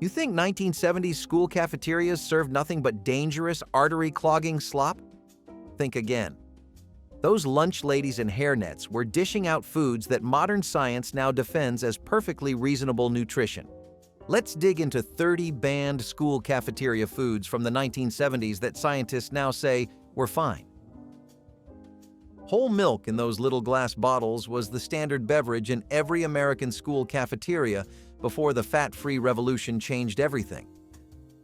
You think 1970s school cafeterias served nothing but dangerous, artery-clogging slop? Think again. Those lunch ladies in hairnets were dishing out foods that modern science now defends as perfectly reasonable nutrition. Let's dig into 30 banned school cafeteria foods from the 1970s that scientists now say were fine. Whole milk in those little glass bottles was the standard beverage in every American school cafeteria before the fat-free revolution changed everything.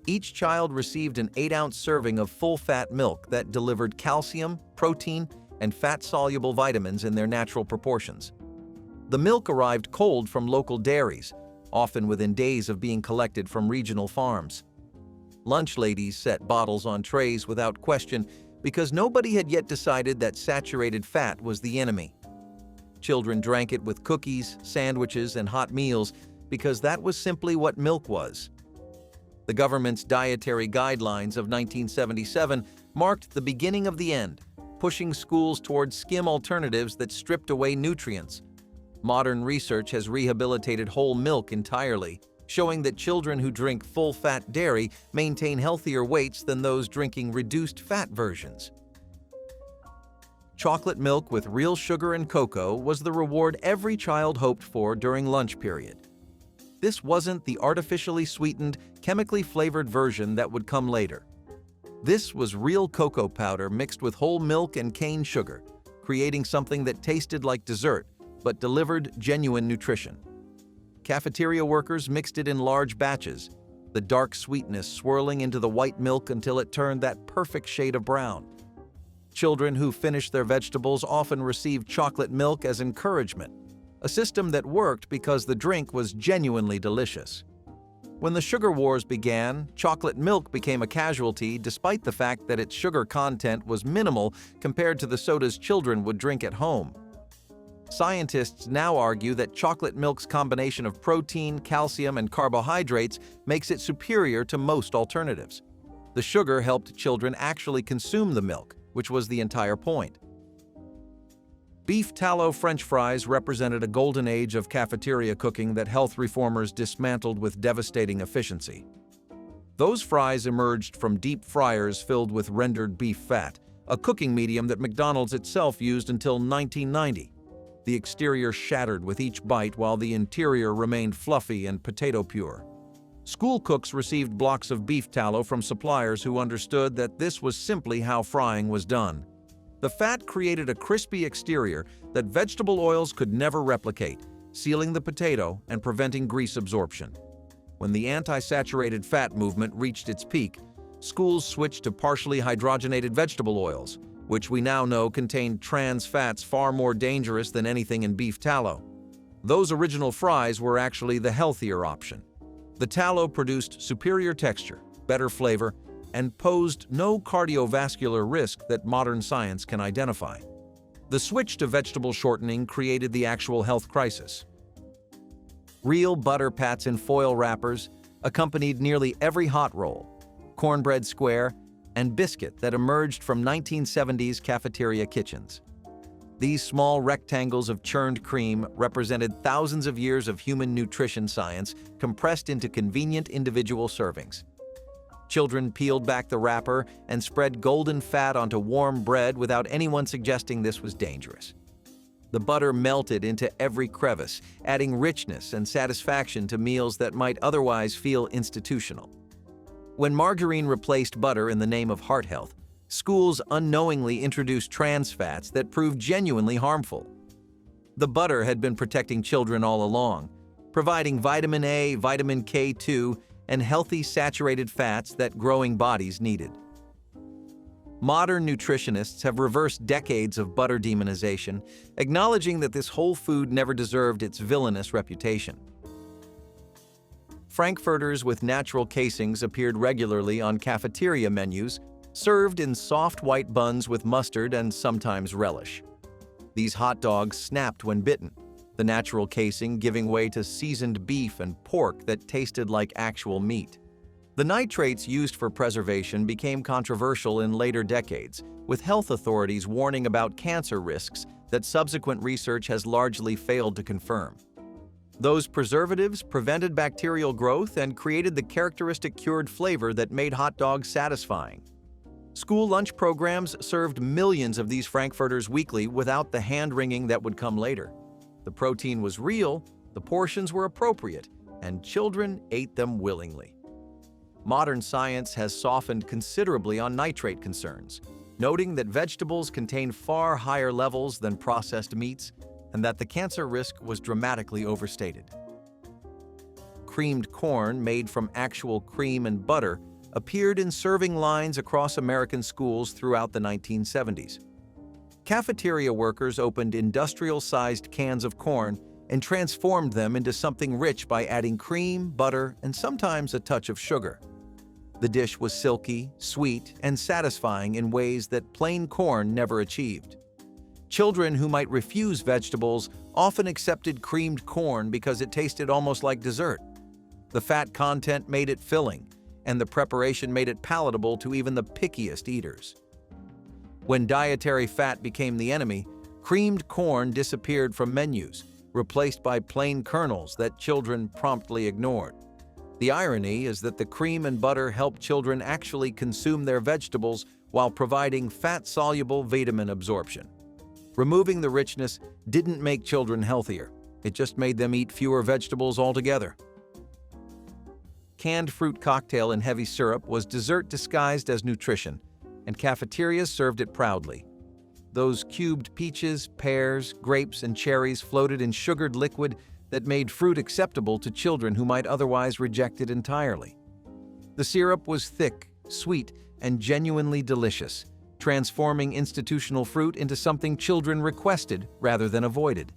Each child received an 8-ounce serving of full-fat milk that delivered calcium, protein, and fat-soluble vitamins in their natural proportions. The milk arrived cold from local dairies, often within days of being collected from regional farms. Lunch ladies set bottles on trays without question because nobody had yet decided that saturated fat was the enemy. Children drank it with cookies, sandwiches, and hot meals because that was simply what milk was. The government's dietary guidelines of 1977 marked the beginning of the end, pushing schools towards skim alternatives that stripped away nutrients. Modern research has rehabilitated whole milk entirely, showing that children who drink full-fat dairy maintain healthier weights than those drinking reduced-fat versions. Chocolate milk with real sugar and cocoa was the reward every child hoped for during lunch period. This wasn't the artificially sweetened, chemically flavored version that would come later. This was real cocoa powder mixed with whole milk and cane sugar, creating something that tasted like dessert but delivered genuine nutrition. Cafeteria workers mixed it in large batches, the dark sweetness swirling into the white milk until it turned that perfect shade of brown. Children who finished their vegetables often received chocolate milk as encouragement, a system that worked because the drink was genuinely delicious. When the sugar wars began, chocolate milk became a casualty despite the fact that its sugar content was minimal compared to the sodas children would drink at home. Scientists now argue that chocolate milk's combination of protein, calcium, and carbohydrates makes it superior to most alternatives. The sugar helped children actually consume the milk, which was the entire point. Beef tallow French fries represented a golden age of cafeteria cooking that health reformers dismantled with devastating efficiency. Those fries emerged from deep fryers filled with rendered beef fat, a cooking medium that McDonald's itself used until 1990. The exterior shattered with each bite while the interior remained fluffy and potato pure. School cooks received blocks of beef tallow from suppliers who understood that this was simply how frying was done. The fat created a crispy exterior that vegetable oils could never replicate, sealing the potato and preventing grease absorption. When the anti-saturated fat movement reached its peak, schools switched to partially hydrogenated vegetable oils, which we now know contained trans fats far more dangerous than anything in beef tallow. Those original fries were actually the healthier option. The tallow produced superior texture, better flavor, and posed no cardiovascular risk that modern science can identify. The switch to vegetable shortening created the actual health crisis. Real butter pats in foil wrappers accompanied nearly every hot roll, cornbread square, and biscuit that emerged from 1970s cafeteria kitchens. These small rectangles of churned cream represented thousands of years of human nutrition science compressed into convenient individual servings. Children peeled back the wrapper and spread golden fat onto warm bread without anyone suggesting this was dangerous. The butter melted into every crevice, adding richness and satisfaction to meals that might otherwise feel institutional. When margarine replaced butter in the name of heart health, schools unknowingly introduced trans fats that proved genuinely harmful. The butter had been protecting children all along, providing vitamin A, vitamin K2, and healthy saturated fats that growing bodies needed. Modern nutritionists have reversed decades of butter demonization, acknowledging that this whole food never deserved its villainous reputation. Frankfurters with natural casings appeared regularly on cafeteria menus, served in soft white buns with mustard and sometimes relish. These hot dogs snapped when bitten, the natural casing giving way to seasoned beef and pork that tasted like actual meat. The nitrates used for preservation became controversial in later decades, with health authorities warning about cancer risks that subsequent research has largely failed to confirm. Those preservatives prevented bacterial growth and created the characteristic cured flavor that made hot dogs satisfying. School lunch programs served millions of these frankfurters weekly without the hand-wringing that would come later. The protein was real, the portions were appropriate, and children ate them willingly. Modern science has softened considerably on nitrate concerns, noting that vegetables contain far higher levels than processed meats and that the cancer risk was dramatically overstated. Creamed corn made from actual cream and butter appeared in serving lines across American schools throughout the 1970s. Cafeteria workers opened industrial-sized cans of corn and transformed them into something rich by adding cream, butter, and sometimes a touch of sugar. The dish was silky, sweet, and satisfying in ways that plain corn never achieved. Children who might refuse vegetables often accepted creamed corn because it tasted almost like dessert. The fat content made it filling, and the preparation made it palatable to even the pickiest eaters. When dietary fat became the enemy, creamed corn disappeared from menus, replaced by plain kernels that children promptly ignored. The irony is that the cream and butter help children actually consume their vegetables while providing fat-soluble vitamin absorption. Removing the richness didn't make children healthier, it just made them eat fewer vegetables altogether. Canned fruit cocktail in heavy syrup was dessert disguised as nutrition, and cafeterias served it proudly. Those cubed peaches, pears, grapes, and cherries floated in sugared liquid that made fruit acceptable to children who might otherwise reject it entirely. The syrup was thick, sweet, and genuinely delicious, transforming institutional fruit into something children requested rather than avoided.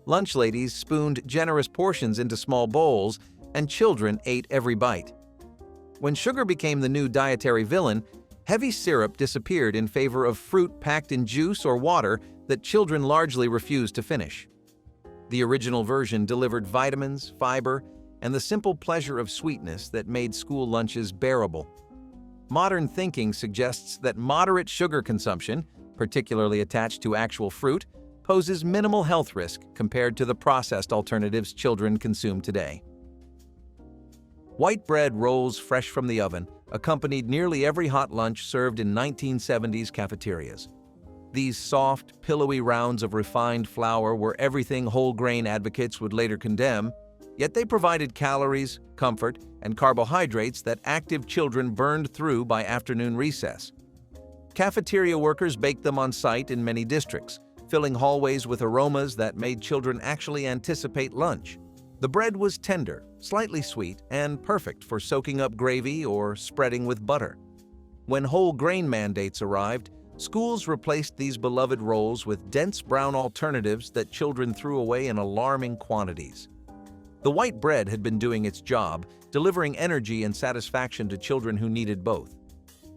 Lunch ladies spooned generous portions into small bowls, and children ate every bite. When sugar became the new dietary villain, heavy syrup disappeared in favor of fruit packed in juice or water that children largely refused to finish. The original version delivered vitamins, fiber, and the simple pleasure of sweetness that made school lunches bearable. Modern thinking suggests that moderate sugar consumption, particularly attached to actual fruit, poses minimal health risk compared to the processed alternatives children consume today. White bread rolls fresh from the oven accompanied nearly every hot lunch served in 1970s cafeterias. These soft, pillowy rounds of refined flour were everything whole grain advocates would later condemn, yet they provided calories, comfort, and carbohydrates that active children burned through by afternoon recess. Cafeteria workers baked them on site in many districts, filling hallways with aromas that made children actually anticipate lunch. The bread was tender, slightly sweet, and perfect for soaking up gravy or spreading with butter. When whole grain mandates arrived, schools replaced these beloved rolls with dense brown alternatives that children threw away in alarming quantities. The white bread had been doing its job, delivering energy and satisfaction to children who needed both.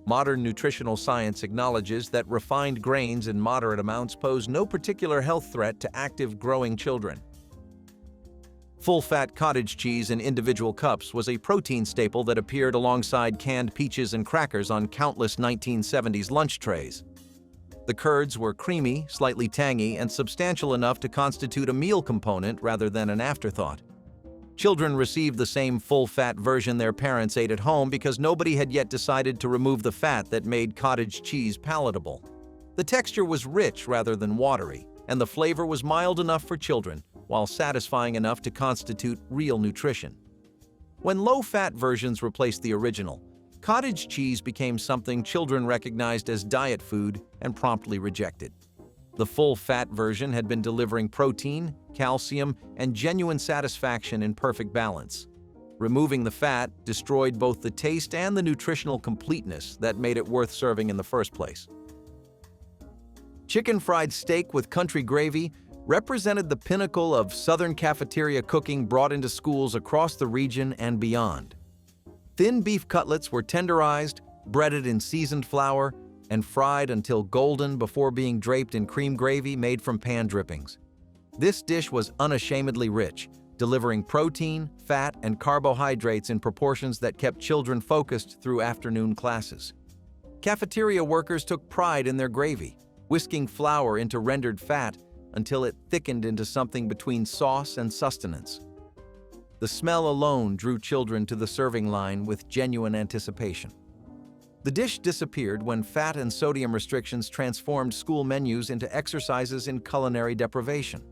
Modern nutritional science acknowledges that refined grains in moderate amounts pose no particular health threat to active, growing children. Full-fat cottage cheese in individual cups was a protein staple that appeared alongside canned peaches and crackers on countless 1970s lunch trays. The curds were creamy, slightly tangy, and substantial enough to constitute a meal component rather than an afterthought. Children received the same full-fat version their parents ate at home because nobody had yet decided to remove the fat that made cottage cheese palatable. The texture was rich rather than watery, and the flavor was mild enough for children, while satisfying enough to constitute real nutrition. When low-fat versions replaced the original, cottage cheese became something children recognized as diet food and promptly rejected. The full-fat version had been delivering protein, calcium, and genuine satisfaction in perfect balance. Removing the fat destroyed both the taste and the nutritional completeness that made it worth serving in the first place. Chicken fried steak with country gravy represented the pinnacle of Southern cafeteria cooking brought into schools across the region and beyond. Thin beef cutlets were tenderized, breaded in seasoned flour, and fried until golden before being draped in cream gravy made from pan drippings. This dish was unashamedly rich, delivering protein, fat, and carbohydrates in proportions that kept children focused through afternoon classes. Cafeteria workers took pride in their gravy, whisking flour into rendered fat, until it thickened into something between sauce and sustenance. The smell alone drew children to the serving line with genuine anticipation. The dish disappeared when fat and sodium restrictions transformed school menus into exercises in culinary deprivation.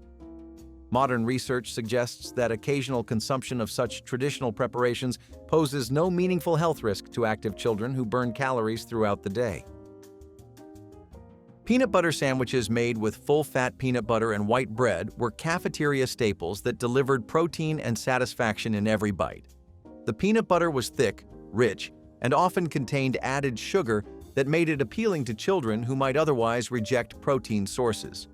Modern research suggests that occasional consumption of such traditional preparations poses no meaningful health risk to active children who burn calories throughout the day. Peanut butter sandwiches made with full-fat peanut butter and white bread were cafeteria staples that delivered protein and satisfaction in every bite. The peanut butter was thick, rich, and often contained added sugar that made it appealing to children who might otherwise reject protein sources.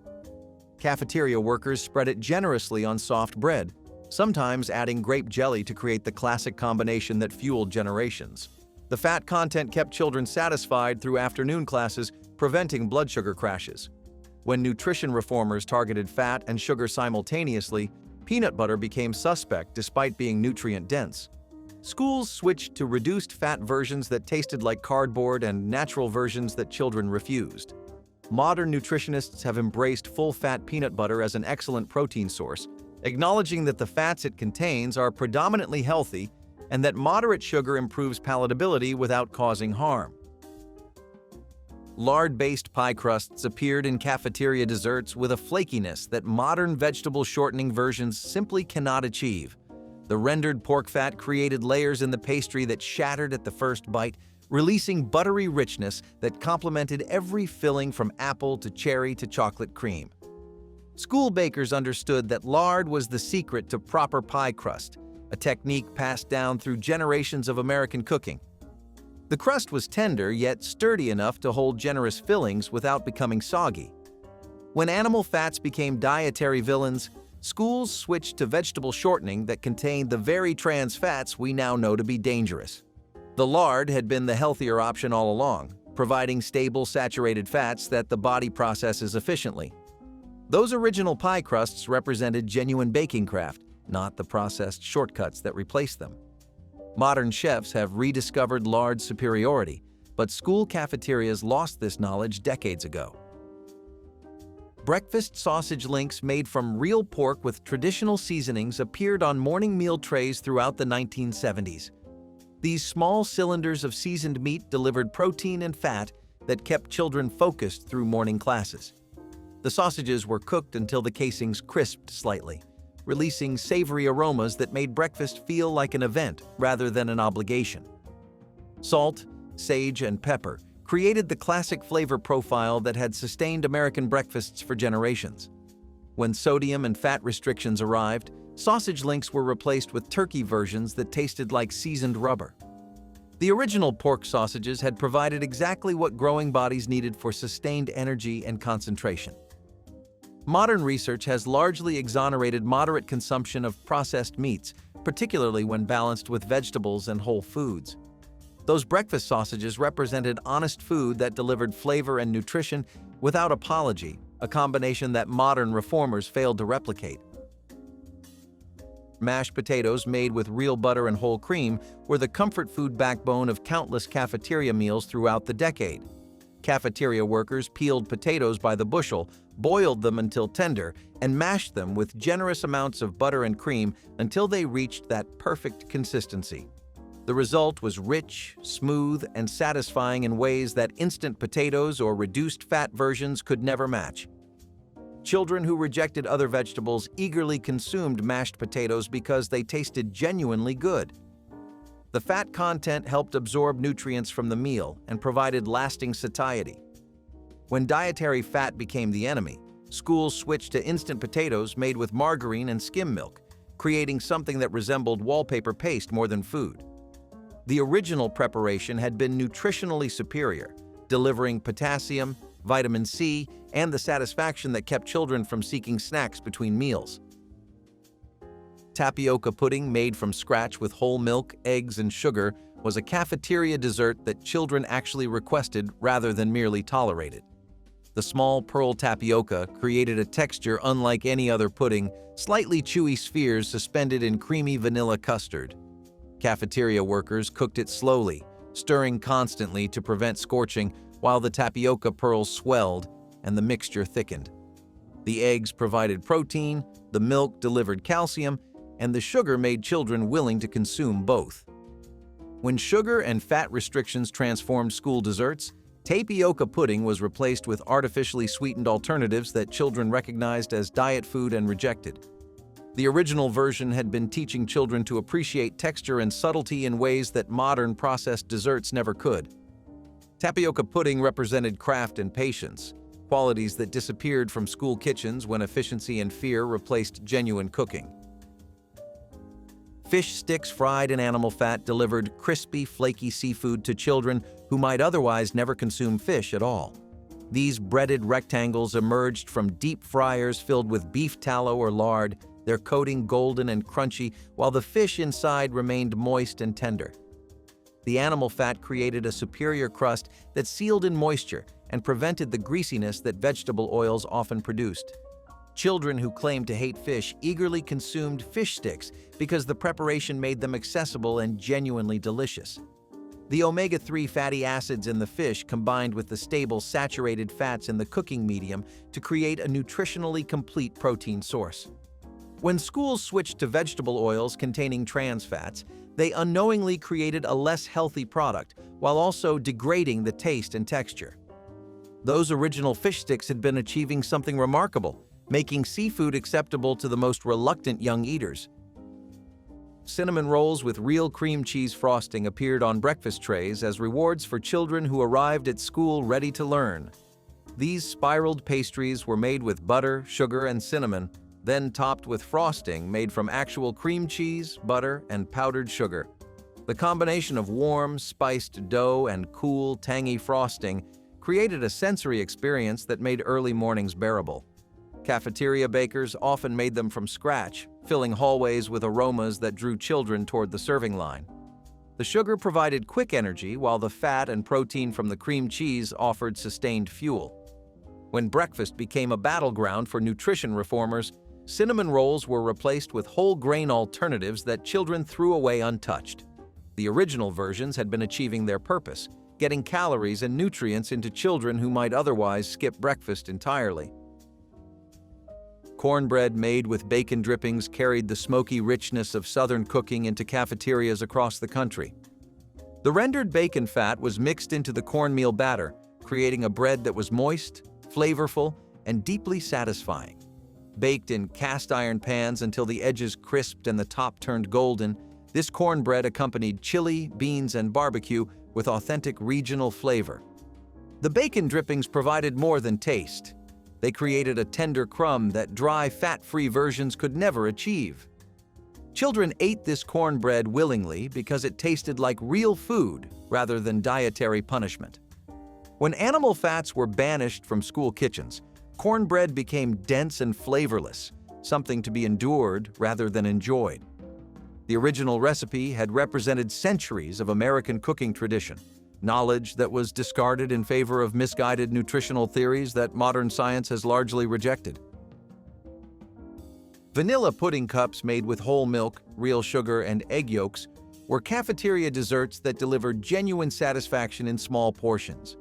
Cafeteria workers spread it generously on soft bread, sometimes adding grape jelly to create the classic combination that fueled generations. The fat content kept children satisfied through afternoon classes, preventing blood sugar crashes. When nutrition reformers targeted fat and sugar simultaneously, peanut butter became suspect despite being nutrient-dense. Schools switched to reduced-fat versions that tasted like cardboard and natural versions that children refused. Modern nutritionists have embraced full-fat peanut butter as an excellent protein source, acknowledging that the fats it contains are predominantly healthy and that moderate sugar improves palatability without causing harm. Lard-based pie crusts appeared in cafeteria desserts with a flakiness that modern vegetable-shortening versions simply cannot achieve. The rendered pork fat created layers in the pastry that shattered at the first bite, releasing buttery richness that complemented every filling from apple to cherry to chocolate cream. School bakers understood that lard was the secret to proper pie crust, a technique passed down through generations of American cooking. The crust was tender yet sturdy enough to hold generous fillings without becoming soggy. When animal fats became dietary villains, schools switched to vegetable shortening that contained the very trans fats we now know to be dangerous. The lard had been the healthier option all along, providing stable, saturated fats that the body processes efficiently. Those original pie crusts represented genuine baking craft, not the processed shortcuts that replaced them. Modern chefs have rediscovered lard's superiority, but school cafeterias lost this knowledge decades ago. Breakfast sausage links made from real pork with traditional seasonings appeared on morning meal trays throughout the 1970s. These small cylinders of seasoned meat delivered protein and fat that kept children focused through morning classes. The sausages were cooked until the casings crisped slightly, releasing savory aromas that made breakfast feel like an event rather than an obligation. Salt, sage, and pepper created the classic flavor profile that had sustained American breakfasts for generations. When sodium and fat restrictions arrived, sausage links were replaced with turkey versions that tasted like seasoned rubber. The original pork sausages had provided exactly what growing bodies needed for sustained energy and concentration. Modern research has largely exonerated moderate consumption of processed meats, particularly when balanced with vegetables and whole foods. Those breakfast sausages represented honest food that delivered flavor and nutrition without apology, a combination that modern reformers failed to replicate. Mashed potatoes made with real butter and whole cream were the comfort food backbone of countless cafeteria meals throughout the decade. Cafeteria workers peeled potatoes by the bushel, boiled them until tender, and mashed them with generous amounts of butter and cream until they reached that perfect consistency. The result was rich, smooth, and satisfying in ways that instant potatoes or reduced-fat versions could never match. Children who rejected other vegetables eagerly consumed mashed potatoes because they tasted genuinely good. The fat content helped absorb nutrients from the meal and provided lasting satiety. When dietary fat became the enemy, schools switched to instant potatoes made with margarine and skim milk, creating something that resembled wallpaper paste more than food. The original preparation had been nutritionally superior, delivering potassium, vitamin C, and the satisfaction that kept children from seeking snacks between meals. Tapioca pudding made from scratch with whole milk, eggs, and sugar was a cafeteria dessert that children actually requested rather than merely tolerated. The small pearl tapioca created a texture unlike any other pudding, slightly chewy spheres suspended in creamy vanilla custard. Cafeteria workers cooked it slowly, stirring constantly to prevent scorching while the tapioca pearls swelled and the mixture thickened. The eggs provided protein, the milk delivered calcium, and the sugar made children willing to consume both. When sugar and fat restrictions transformed school desserts, tapioca pudding was replaced with artificially sweetened alternatives that children recognized as diet food and rejected. The original version had been teaching children to appreciate texture and subtlety in ways that modern processed desserts never could. Tapioca pudding represented craft and patience, qualities that disappeared from school kitchens when efficiency and fear replaced genuine cooking. Fish sticks fried in animal fat delivered crispy, flaky seafood to children who might otherwise never consume fish at all. These breaded rectangles emerged from deep fryers filled with beef tallow or lard, their coating golden and crunchy, while the fish inside remained moist and tender. The animal fat created a superior crust that sealed in moisture and prevented the greasiness that vegetable oils often produced. Children who claimed to hate fish eagerly consumed fish sticks because the preparation made them accessible and genuinely delicious. The omega-3 fatty acids in the fish combined with the stable saturated fats in the cooking medium to create a nutritionally complete protein source. When schools switched to vegetable oils containing trans fats, they unknowingly created a less healthy product while also degrading the taste and texture. Those original fish sticks had been achieving something remarkable, making seafood acceptable to the most reluctant young eaters. Cinnamon rolls with real cream cheese frosting appeared on breakfast trays as rewards for children who arrived at school ready to learn. These spiraled pastries were made with butter, sugar, and cinnamon, then topped with frosting made from actual cream cheese, butter, and powdered sugar. The combination of warm, spiced dough and cool, tangy frosting created a sensory experience that made early mornings bearable. Cafeteria bakers often made them from scratch, filling hallways with aromas that drew children toward the serving line. The sugar provided quick energy, while the fat and protein from the cream cheese offered sustained fuel. When breakfast became a battleground for nutrition reformers, cinnamon rolls were replaced with whole grain alternatives that children threw away untouched. The original versions had been achieving their purpose, getting calories and nutrients into children who might otherwise skip breakfast entirely. Cornbread made with bacon drippings carried the smoky richness of Southern cooking into cafeterias across the country. The rendered bacon fat was mixed into the cornmeal batter, creating a bread that was moist, flavorful, and deeply satisfying. Baked in cast-iron pans until the edges crisped and the top turned golden, this cornbread accompanied chili, beans, and barbecue with authentic regional flavor. The bacon drippings provided more than taste. They created a tender crumb that dry, fat-free versions could never achieve. Children ate this cornbread willingly because it tasted like real food rather than dietary punishment. When animal fats were banished from school kitchens, cornbread became dense and flavorless, something to be endured rather than enjoyed. The original recipe had represented centuries of American cooking tradition, knowledge that was discarded in favor of misguided nutritional theories that modern science has largely rejected. Vanilla pudding cups made with whole milk, real sugar, and egg yolks were cafeteria desserts that delivered genuine satisfaction in small portions.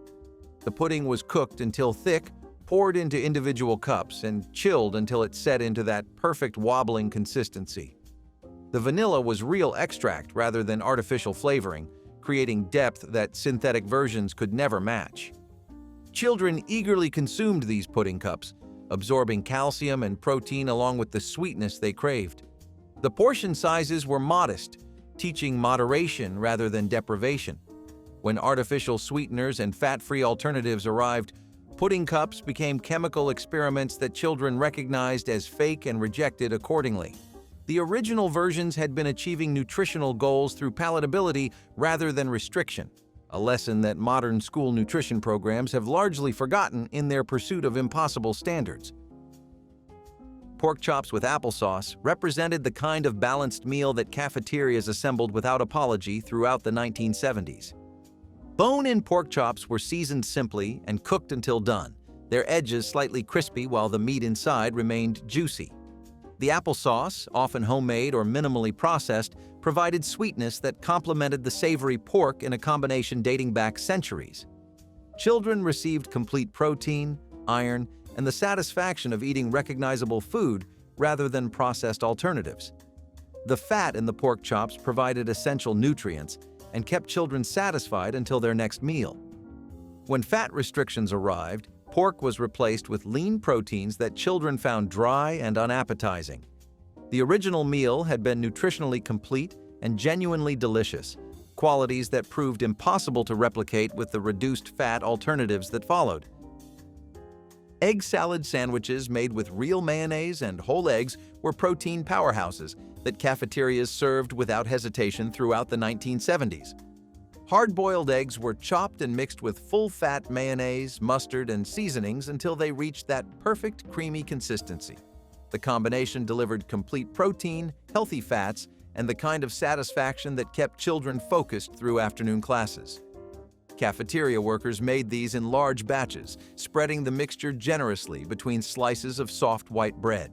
The pudding was cooked until thick, poured into individual cups, and chilled until it set into that perfect wobbling consistency. The vanilla was real extract rather than artificial flavoring, creating depth that synthetic versions could never match. Children eagerly consumed these pudding cups, absorbing calcium and protein along with the sweetness they craved. The portion sizes were modest, teaching moderation rather than deprivation. When artificial sweeteners and fat-free alternatives arrived, pudding cups became chemical experiments that children recognized as fake and rejected accordingly. The original versions had been achieving nutritional goals through palatability rather than restriction, a lesson that modern school nutrition programs have largely forgotten in their pursuit of impossible standards. Pork chops with applesauce represented the kind of balanced meal that cafeterias assembled without apology throughout the 1970s. Bone-in pork chops were seasoned simply and cooked until done, their edges slightly crispy while the meat inside remained juicy. The applesauce, often homemade or minimally processed, provided sweetness that complemented the savory pork in a combination dating back centuries. Children received complete protein, iron, and the satisfaction of eating recognizable food rather than processed alternatives. The fat in the pork chops provided essential nutrients and kept children satisfied until their next meal. When fat restrictions arrived, pork was replaced with lean proteins that children found dry and unappetizing. The original meal had been nutritionally complete and genuinely delicious, qualities that proved impossible to replicate with the reduced fat alternatives that followed. Egg salad sandwiches made with real mayonnaise and whole eggs were protein powerhouses that cafeterias served without hesitation throughout the 1970s. Hard-boiled eggs were chopped and mixed with full-fat mayonnaise, mustard, and seasonings until they reached that perfect creamy consistency. The combination delivered complete protein, healthy fats, and the kind of satisfaction that kept children focused through afternoon classes. Cafeteria workers made these in large batches, spreading the mixture generously between slices of soft white bread.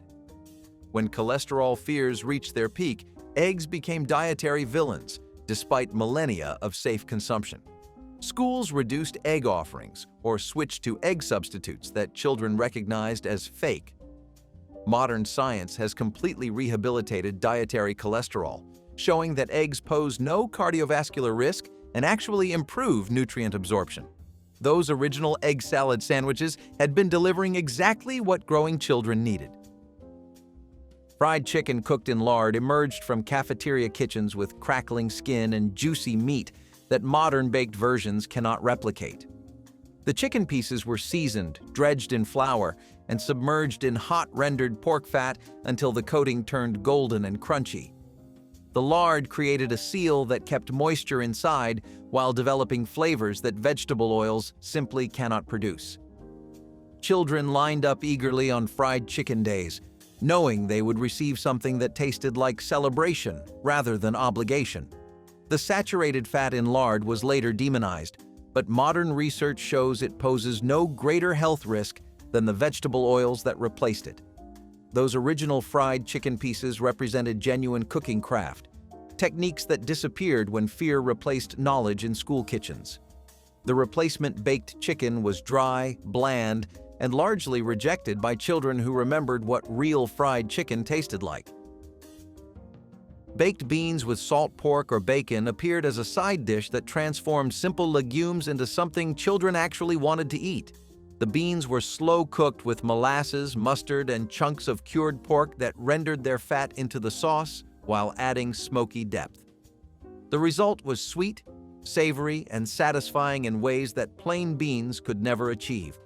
When cholesterol fears reached their peak, eggs became dietary villains, despite millennia of safe consumption. Schools reduced egg offerings or switched to egg substitutes that children recognized as fake. Modern science has completely rehabilitated dietary cholesterol, showing that eggs pose no cardiovascular risk and actually improve nutrient absorption. Those original egg salad sandwiches had been delivering exactly what growing children needed. Fried chicken cooked in lard emerged from cafeteria kitchens with crackling skin and juicy meat that modern baked versions cannot replicate. The chicken pieces were seasoned, dredged in flour, and submerged in hot rendered pork fat until the coating turned golden and crunchy. The lard created a seal that kept moisture inside while developing flavors that vegetable oils simply cannot produce. Children lined up eagerly on fried chicken days, knowing they would receive something that tasted like celebration rather than obligation. The saturated fat in lard was later demonized, but modern research shows it poses no greater health risk than the vegetable oils that replaced it. Those original fried chicken pieces represented genuine cooking craft, techniques that disappeared when fear replaced knowledge in school kitchens. The replacement baked chicken was dry, bland, and largely rejected by children who remembered what real fried chicken tasted like. Baked beans with salt pork or bacon appeared as a side dish that transformed simple legumes into something children actually wanted to eat. The beans were slow-cooked with molasses, mustard, and chunks of cured pork that rendered their fat into the sauce while adding smoky depth. The result was sweet, savory, and satisfying in ways that plain beans could never achieve.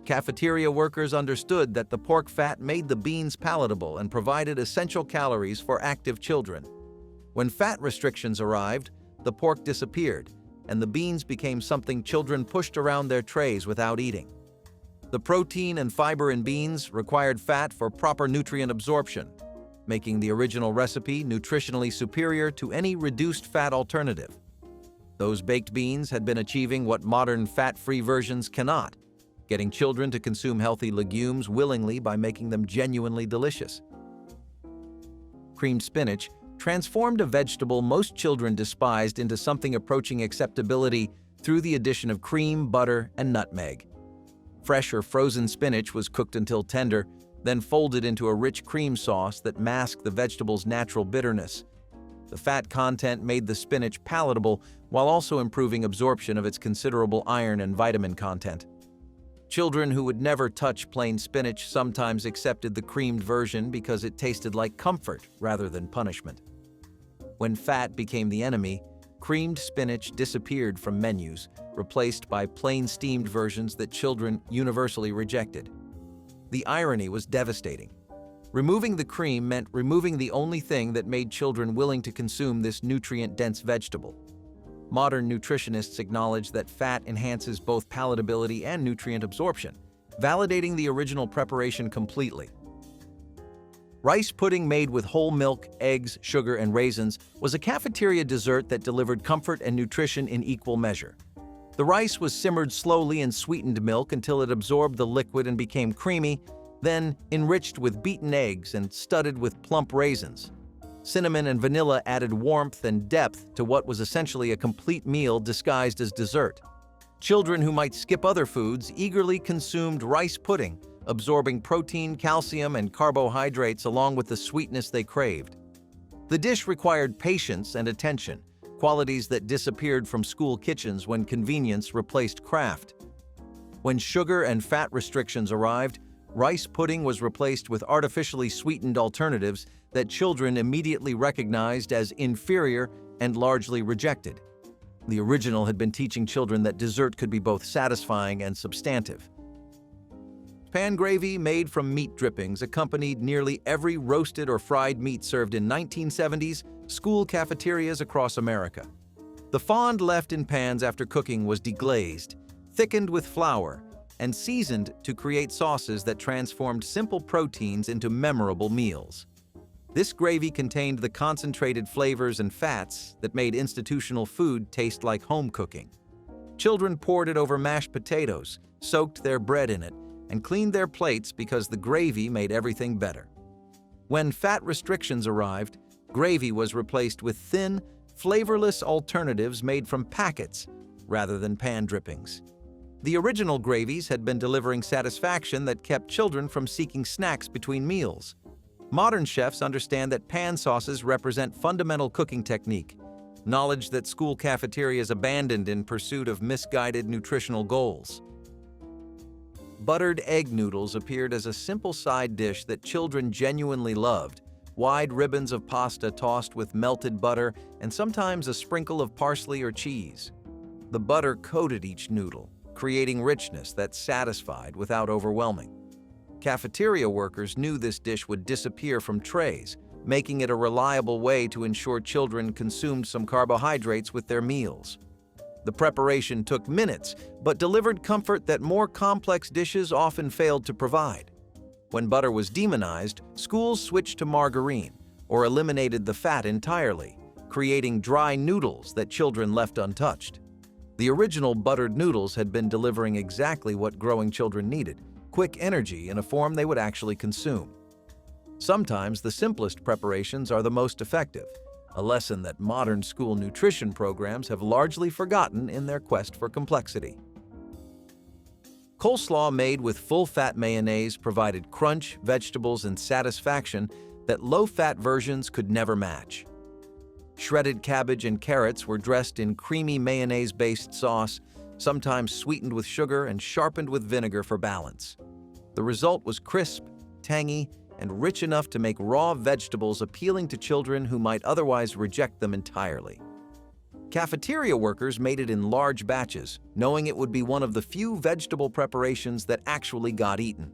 Cafeteria workers understood that the pork fat made the beans palatable and provided essential calories for active children. When fat restrictions arrived, the pork disappeared, and the beans became something children pushed around their trays without eating. The protein and fiber in beans required fat for proper nutrient absorption, making the original recipe nutritionally superior to any reduced fat alternative. Those baked beans had been achieving what modern fat-free versions cannot, getting children to consume healthy legumes willingly by making them genuinely delicious. Creamed spinach transformed a vegetable most children despised into something approaching acceptability through the addition of cream, butter, and nutmeg. Fresh or frozen spinach was cooked until tender, then folded into a rich cream sauce that masked the vegetable's natural bitterness. The fat content made the spinach palatable while also improving absorption of its considerable iron and vitamin content. Children who would never touch plain spinach sometimes accepted the creamed version because it tasted like comfort rather than punishment. When fat became the enemy, creamed spinach disappeared from menus, replaced by plain steamed versions that children universally rejected. The irony was devastating. Removing the cream meant removing the only thing that made children willing to consume this nutrient-dense vegetable. Modern nutritionists acknowledge that fat enhances both palatability and nutrient absorption, validating the original preparation completely. Rice pudding made with whole milk, eggs, sugar, and raisins was a cafeteria dessert that delivered comfort and nutrition in equal measure. The rice was simmered slowly in sweetened milk until it absorbed the liquid and became creamy, then enriched with beaten eggs and studded with plump raisins. Cinnamon and vanilla added warmth and depth to what was essentially a complete meal disguised as dessert. Children who might skip other foods eagerly consumed rice pudding, absorbing protein, calcium, and carbohydrates along with the sweetness they craved. The dish required patience and attention, qualities that disappeared from school kitchens when convenience replaced craft. When sugar and fat restrictions arrived, rice pudding was replaced with artificially sweetened alternatives that children immediately recognized as inferior and largely rejected. The original had been teaching children that dessert could be both satisfying and substantive. Pan gravy made from meat drippings accompanied nearly every roasted or fried meat served in 1970s school cafeterias across America. The fond left in pans after cooking was deglazed, thickened with flour, and seasoned to create sauces that transformed simple proteins into memorable meals. This gravy contained the concentrated flavors and fats that made institutional food taste like home cooking. Children poured it over mashed potatoes, soaked their bread in it, and cleaned their plates because the gravy made everything better. When fat restrictions arrived, gravy was replaced with thin, flavorless alternatives made from packets rather than pan drippings. The original gravies had been delivering satisfaction that kept children from seeking snacks between meals. Modern chefs understand that pan sauces represent fundamental cooking technique, knowledge that school cafeterias abandoned in pursuit of misguided nutritional goals. Buttered egg noodles appeared as a simple side dish that children genuinely loved, wide ribbons of pasta tossed with melted butter and sometimes a sprinkle of parsley or cheese. The butter coated each noodle, creating richness that satisfied without overwhelming. Cafeteria workers knew this dish would disappear from trays, making it a reliable way to ensure children consumed some carbohydrates with their meals. The preparation took minutes, but delivered comfort that more complex dishes often failed to provide. When butter was demonized, schools switched to margarine or eliminated the fat entirely, creating dry noodles that children left untouched. The original buttered noodles had been delivering exactly what growing children needed: quick energy in a form they would actually consume. Sometimes the simplest preparations are the most effective, a lesson that modern school nutrition programs have largely forgotten in their quest for complexity. Coleslaw made with full-fat mayonnaise provided crunch, vegetables, and satisfaction that low-fat versions could never match. Shredded cabbage and carrots were dressed in creamy mayonnaise-based sauce, sometimes sweetened with sugar and sharpened with vinegar for balance. The result was crisp, tangy, and rich enough to make raw vegetables appealing to children who might otherwise reject them entirely. Cafeteria workers made it in large batches, knowing it would be one of the few vegetable preparations that actually got eaten.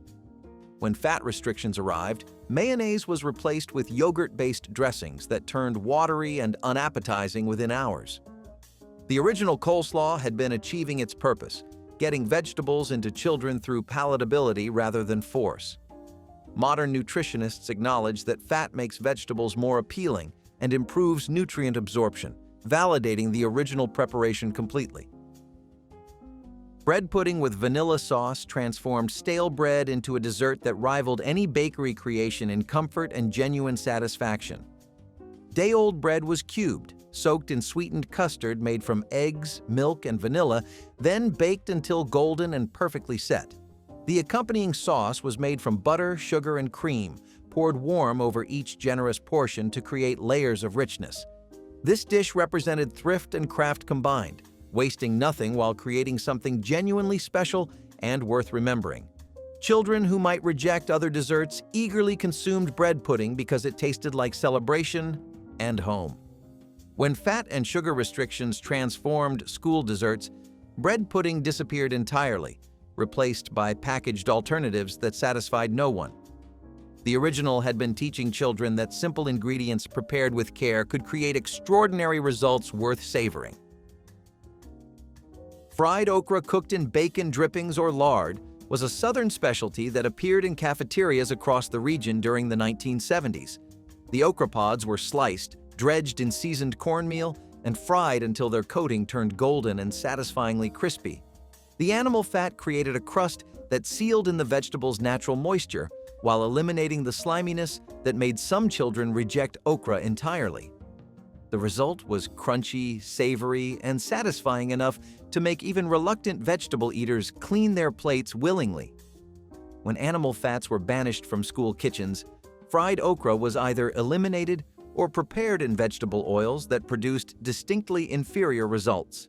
When fat restrictions arrived, mayonnaise was replaced with yogurt-based dressings that turned watery and unappetizing within hours. The original coleslaw had been achieving its purpose, getting vegetables into children through palatability rather than force. Modern nutritionists acknowledge that fat makes vegetables more appealing and improves nutrient absorption, validating the original preparation completely. Bread pudding with vanilla sauce transformed stale bread into a dessert that rivaled any bakery creation in comfort and genuine satisfaction. Day-old bread was cubed, soaked in sweetened custard made from eggs, milk, and vanilla, then baked until golden and perfectly set. The accompanying sauce was made from butter, sugar, and cream, poured warm over each generous portion to create layers of richness. This dish represented thrift and craft combined, wasting nothing while creating something genuinely special and worth remembering. Children who might reject other desserts eagerly consumed bread pudding because it tasted like celebration and home. When fat and sugar restrictions transformed school desserts, bread pudding disappeared entirely, replaced by packaged alternatives that satisfied no one. The original had been teaching children that simple ingredients prepared with care could create extraordinary results worth savoring. Fried okra cooked in bacon drippings or lard was a southern specialty that appeared in cafeterias across the region during the 1970s. The okra pods were sliced, dredged in seasoned cornmeal, and fried until their coating turned golden and satisfyingly crispy. The animal fat created a crust that sealed in the vegetable's natural moisture, while eliminating the sliminess that made some children reject okra entirely. The result was crunchy, savory, and satisfying enough to make even reluctant vegetable eaters clean their plates willingly. When animal fats were banished from school kitchens, fried okra was either eliminated or prepared in vegetable oils that produced distinctly inferior results.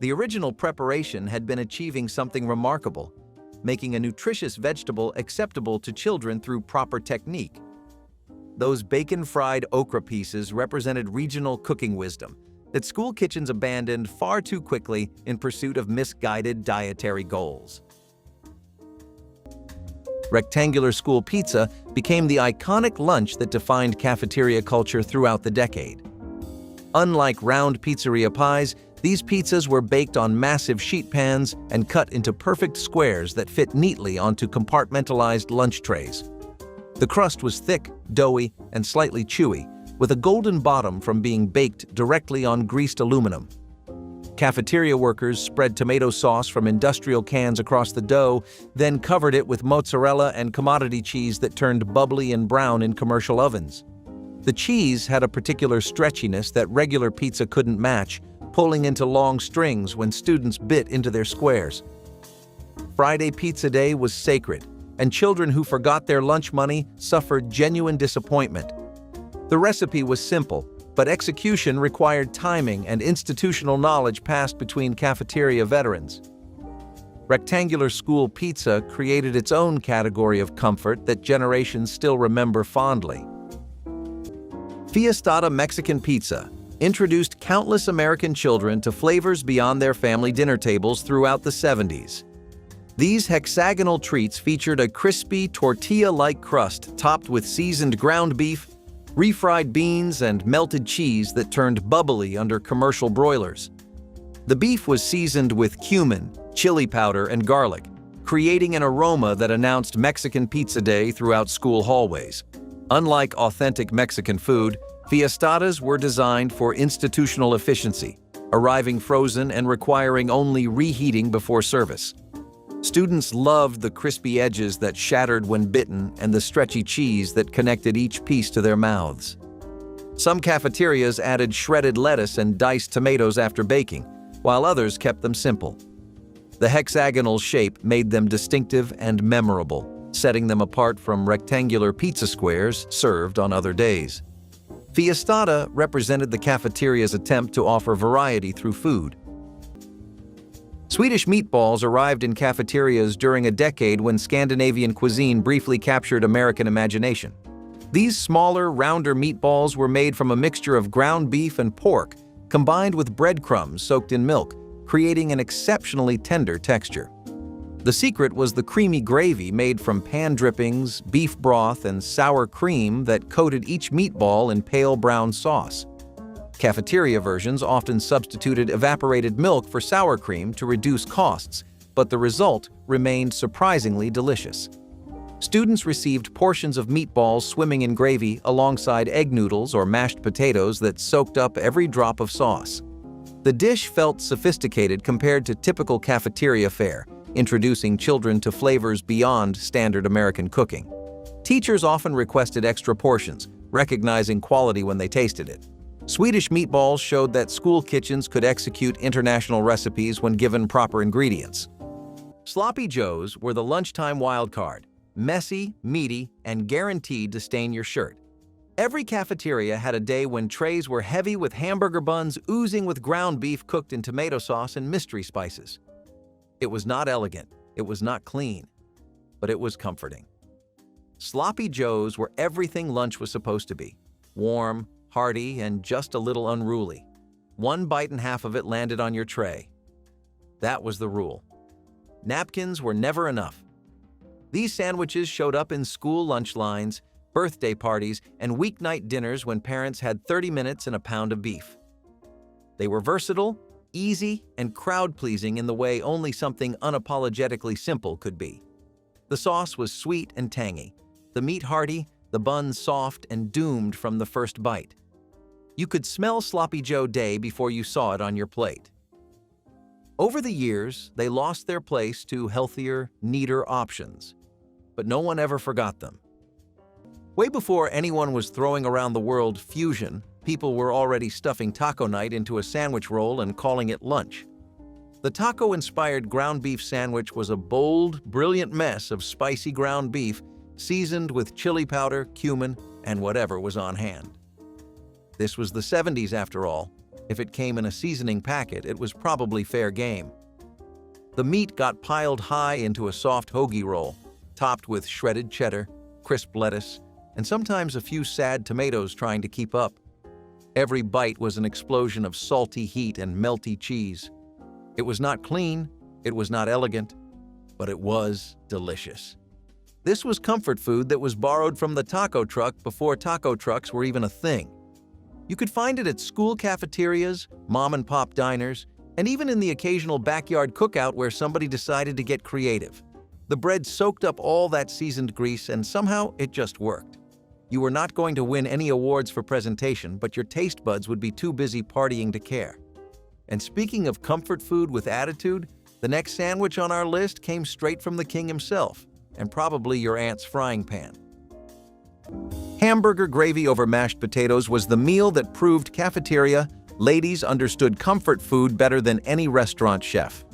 The original preparation had been achieving something remarkable, making a nutritious vegetable acceptable to children through proper technique. Those bacon-fried okra pieces represented regional cooking wisdom that school kitchens abandoned far too quickly in pursuit of misguided dietary goals. Rectangular school pizza became the iconic lunch that defined cafeteria culture throughout the decade. Unlike round pizzeria pies, these pizzas were baked on massive sheet pans and cut into perfect squares that fit neatly onto compartmentalized lunch trays. The crust was thick, doughy, and slightly chewy, with a golden bottom from being baked directly on greased aluminum. Cafeteria workers spread tomato sauce from industrial cans across the dough, then covered it with mozzarella and commodity cheese that turned bubbly and brown in commercial ovens. The cheese had a particular stretchiness that regular pizza couldn't match, pulling into long strings when students bit into their squares. Friday Pizza Day was sacred, and children who forgot their lunch money suffered genuine disappointment. The recipe was simple, but execution required timing and institutional knowledge passed between cafeteria veterans. Rectangular school pizza created its own category of comfort that generations still remember fondly. Fiestada Mexican pizza introduced countless American children to flavors beyond their family dinner tables throughout the 70s. These hexagonal treats featured a crispy, tortilla-like crust topped with seasoned ground beef, refried beans, and melted cheese that turned bubbly under commercial broilers. The beef was seasoned with cumin, chili powder, and garlic, creating an aroma that announced Mexican Pizza Day throughout school hallways. Unlike authentic Mexican food, Fiestadas were designed for institutional efficiency, arriving frozen and requiring only reheating before service. Students loved the crispy edges that shattered when bitten and the stretchy cheese that connected each piece to their mouths. Some cafeterias added shredded lettuce and diced tomatoes after baking, while others kept them simple. The hexagonal shape made them distinctive and memorable, setting them apart from rectangular pizza squares served on other days. Fiestada represented the cafeteria's attempt to offer variety through food. Swedish meatballs arrived in cafeterias during a decade when Scandinavian cuisine briefly captured American imagination. These smaller, rounder meatballs were made from a mixture of ground beef and pork, combined with breadcrumbs soaked in milk, creating an exceptionally tender texture. The secret was the creamy gravy made from pan drippings, beef broth, and sour cream that coated each meatball in pale brown sauce. Cafeteria versions often substituted evaporated milk for sour cream to reduce costs, but the result remained surprisingly delicious. Students received portions of meatballs swimming in gravy alongside egg noodles or mashed potatoes that soaked up every drop of sauce. The dish felt sophisticated compared to typical cafeteria fare, introducing children to flavors beyond standard American cooking. Teachers often requested extra portions, recognizing quality when they tasted it. Swedish meatballs showed that school kitchens could execute international recipes when given proper ingredients. Sloppy Joes were the lunchtime wildcard, messy, meaty, and guaranteed to stain your shirt. Every cafeteria had a day when trays were heavy with hamburger buns oozing with ground beef cooked in tomato sauce and mystery spices. It was not elegant, it was not clean, but it was comforting. Sloppy Joes were everything lunch was supposed to be: warm, hearty, and just a little unruly. One bite and half of it landed on your tray. That was the rule. Napkins were never enough. These sandwiches showed up in school lunch lines, birthday parties, and weeknight dinners when parents had 30 minutes and a pound of beef. They were versatile, easy, and crowd-pleasing in the way only something unapologetically simple could be. The sauce was sweet and tangy, the meat hearty, the buns soft and doomed from the first bite. You could smell Sloppy Joe Day before you saw it on your plate. Over the years, they lost their place to healthier, neater options, but no one ever forgot them. Way before anyone was throwing around the word fusion, People were already stuffing taco night into a sandwich roll and calling it lunch. The taco-inspired ground beef sandwich was a bold, brilliant mess of spicy ground beef seasoned with chili powder, cumin, and whatever was on hand. This was the 70s after all. If it came in a seasoning packet, it was probably fair game. The meat got piled high into a soft hoagie roll, topped with shredded cheddar, crisp lettuce, and sometimes a few sad tomatoes trying to keep up. Every bite was an explosion of salty heat and melty cheese. It was not clean, it was not elegant, but it was delicious. This was comfort food that was borrowed from the taco truck before taco trucks were even a thing. You could find it at school cafeterias, mom-and-pop diners, and even in the occasional backyard cookout where somebody decided to get creative. The bread soaked up all that seasoned grease and somehow it just worked. You were not going to win any awards for presentation, but your taste buds would be too busy partying to care. And speaking of comfort food with attitude, the next sandwich on our list came straight from the king himself, and probably your aunt's frying pan. Hamburger gravy over mashed potatoes was the meal that proved cafeteria ladies understood comfort food better than any restaurant chef.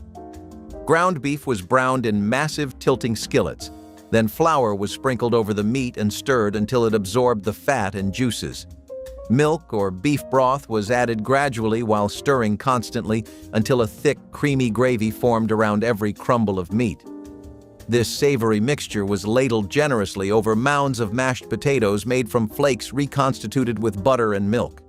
Ground beef was browned in massive tilting skillets. Then flour was sprinkled over the meat and stirred until it absorbed the fat and juices. Milk or beef broth was added gradually while stirring constantly until a thick, creamy gravy formed around every crumble of meat. This savory mixture was ladled generously over mounds of mashed potatoes made from flakes reconstituted with butter and milk.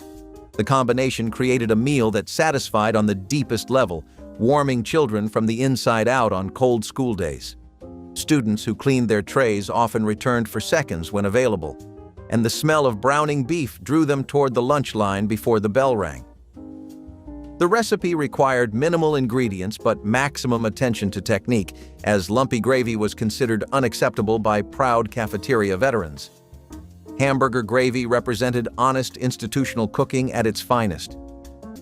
The combination created a meal that satisfied on the deepest level, warming children from the inside out on cold school days. Students who cleaned their trays often returned for seconds when available, and the smell of browning beef drew them toward the lunch line before the bell rang. The recipe required minimal ingredients but maximum attention to technique, as lumpy gravy was considered unacceptable by proud cafeteria veterans. Hamburger gravy represented honest institutional cooking at its finest.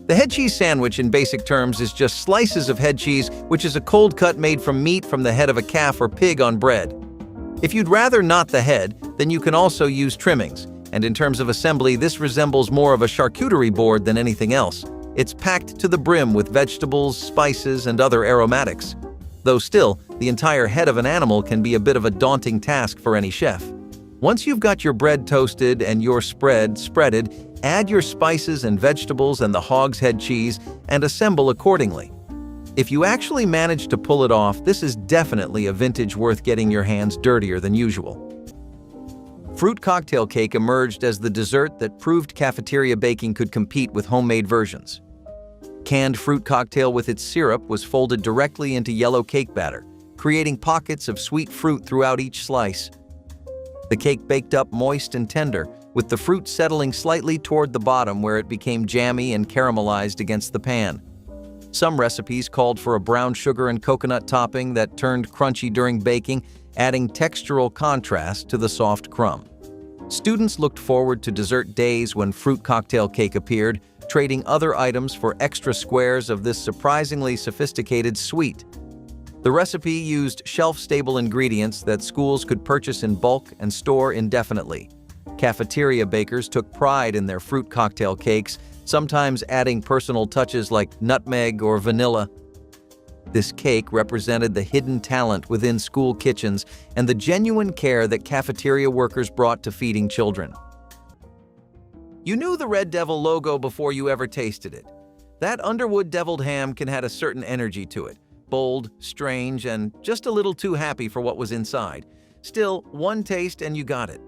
The head cheese sandwich in basic terms is just slices of head cheese, which is a cold cut made from meat from the head of a calf or pig on bread. If you'd rather not the head, then you can also use trimmings, and in terms of assembly, this resembles more of a charcuterie board than anything else. It's packed to the brim with vegetables, spices, and other aromatics. Though still, the entire head of an animal can be a bit of a daunting task for any chef. Once you've got your bread toasted and your spread spreaded, add your spices and vegetables and the hog's head cheese and assemble accordingly. If you actually manage to pull it off, this is definitely a vintage worth getting your hands dirtier than usual. Fruit cocktail cake emerged as the dessert that proved cafeteria baking could compete with homemade versions. Canned fruit cocktail with its syrup was folded directly into yellow cake batter, creating pockets of sweet fruit throughout each slice. The cake baked up moist and tender, with the fruit settling slightly toward the bottom where it became jammy and caramelized against the pan. Some recipes called for a brown sugar and coconut topping that turned crunchy during baking, adding textural contrast to the soft crumb. Students looked forward to dessert days when fruit cocktail cake appeared, trading other items for extra squares of this surprisingly sophisticated sweet. The recipe used shelf-stable ingredients that schools could purchase in bulk and store indefinitely. Cafeteria bakers took pride in their fruit cocktail cakes, sometimes adding personal touches like nutmeg or vanilla. This cake represented the hidden talent within school kitchens and the genuine care that cafeteria workers brought to feeding children. You knew the Red Devil logo before you ever tasted it. That Underwood deviled ham can have a certain energy to it, bold, strange, and just a little too happy for what was inside. Still, one taste and you got it.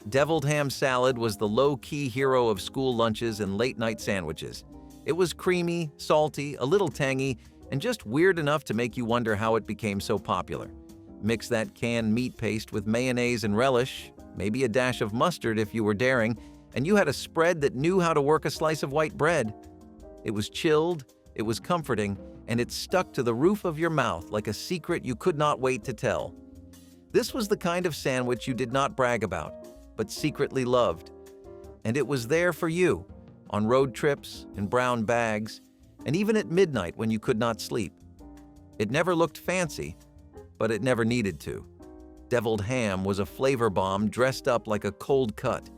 Deviled ham salad was the low-key hero of school lunches and late-night sandwiches. It was creamy, salty, a little tangy, and just weird enough to make you wonder how it became so popular. Mix that canned meat paste with mayonnaise and relish, maybe a dash of mustard if you were daring, and you had a spread that knew how to work a slice of white bread. It was chilled, it was comforting, and it stuck to the roof of your mouth like a secret you could not wait to tell. This was the kind of sandwich you did not brag about, but secretly loved. And it was there for you, on road trips, in brown bags, and even at midnight when you could not sleep. It never looked fancy, but it never needed to. Deviled ham was a flavor bomb dressed up like a cold cut.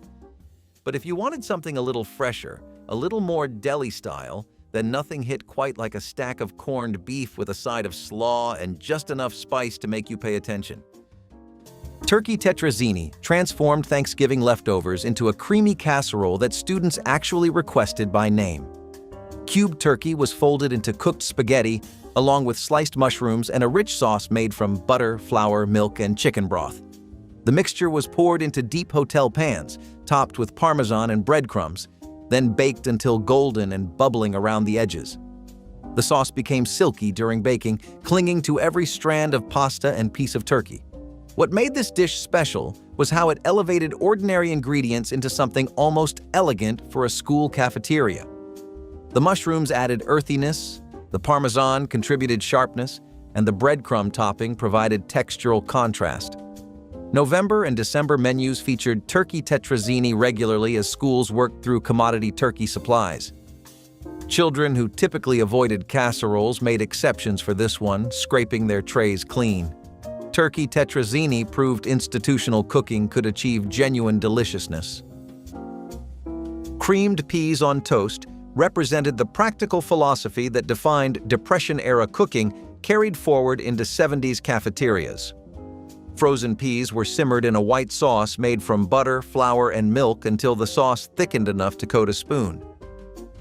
But if you wanted something a little fresher, a little more deli-style, then nothing hit quite like a stack of corned beef with a side of slaw and just enough spice to make you pay attention. Turkey tetrazzini transformed Thanksgiving leftovers into a creamy casserole that students actually requested by name. Cubed turkey was folded into cooked spaghetti, along with sliced mushrooms and a rich sauce made from butter, flour, milk, and chicken broth. The mixture was poured into deep hotel pans, topped with parmesan and breadcrumbs, then baked until golden and bubbling around the edges. The sauce became silky during baking, clinging to every strand of pasta and piece of turkey. What made this dish special was how it elevated ordinary ingredients into something almost elegant for a school cafeteria. The mushrooms added earthiness, the parmesan contributed sharpness, and the breadcrumb topping provided textural contrast. November and December menus featured turkey tetrazzini regularly as schools worked through commodity turkey supplies. Children who typically avoided casseroles made exceptions for this one, scraping their trays clean. Turkey tetrazzini proved institutional cooking could achieve genuine deliciousness. Creamed peas on toast represented the practical philosophy that defined Depression-era cooking carried forward into 70s cafeterias. Frozen peas were simmered in a white sauce made from butter, flour, and milk until the sauce thickened enough to coat a spoon.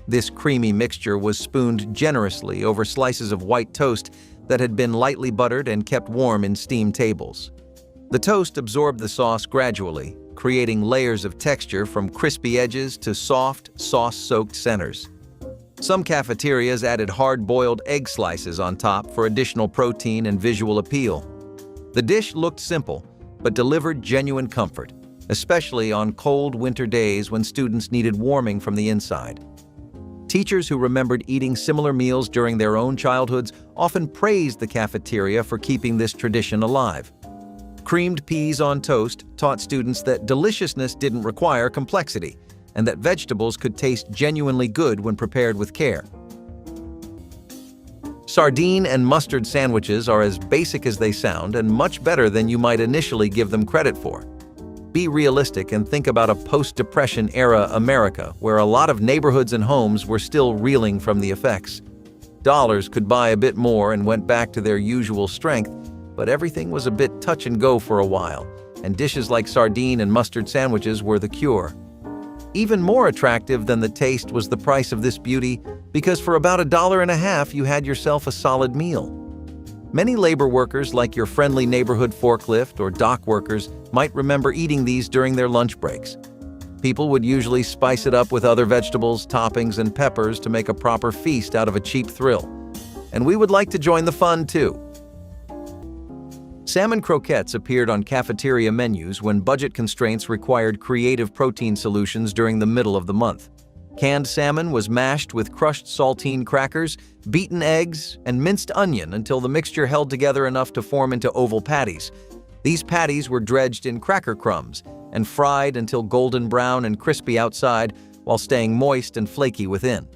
This creamy mixture was spooned generously over slices of white toast that had been lightly buttered and kept warm in steam tables. The toast absorbed the sauce gradually, creating layers of texture from crispy edges to soft, sauce-soaked centers. Some cafeterias added hard-boiled egg slices on top for additional protein and visual appeal. The dish looked simple, but delivered genuine comfort, especially on cold winter days when students needed warming from the inside. Teachers who remembered eating similar meals during their own childhoods often praised the cafeteria for keeping this tradition alive. Creamed peas on toast taught students that deliciousness didn't require complexity, and that vegetables could taste genuinely good when prepared with care. Sardine and mustard sandwiches are as basic as they sound and much better than you might initially give them credit for. Be realistic and think about a post-Depression era America where a lot of neighborhoods and homes were still reeling from the effects. Dollars could buy a bit more and went back to their usual strength, but everything was a bit touch and go for a while, and dishes like sardine and mustard sandwiches were the cure. Even more attractive than the taste was the price of this beauty, because for about $1.50 you had yourself a solid meal. Many labor workers, like your friendly neighborhood forklift or dock workers, might remember eating these during their lunch breaks. People would usually spice it up with other vegetables, toppings, and peppers to make a proper feast out of a cheap thrill. And we would like to join the fun too. Salmon croquettes appeared on cafeteria menus when budget constraints required creative protein solutions during the middle of the month. Canned salmon was mashed with crushed saltine crackers, beaten eggs, and minced onion until the mixture held together enough to form into oval patties. These patties were dredged in cracker crumbs and fried until golden brown and crispy outside while staying moist and flaky within.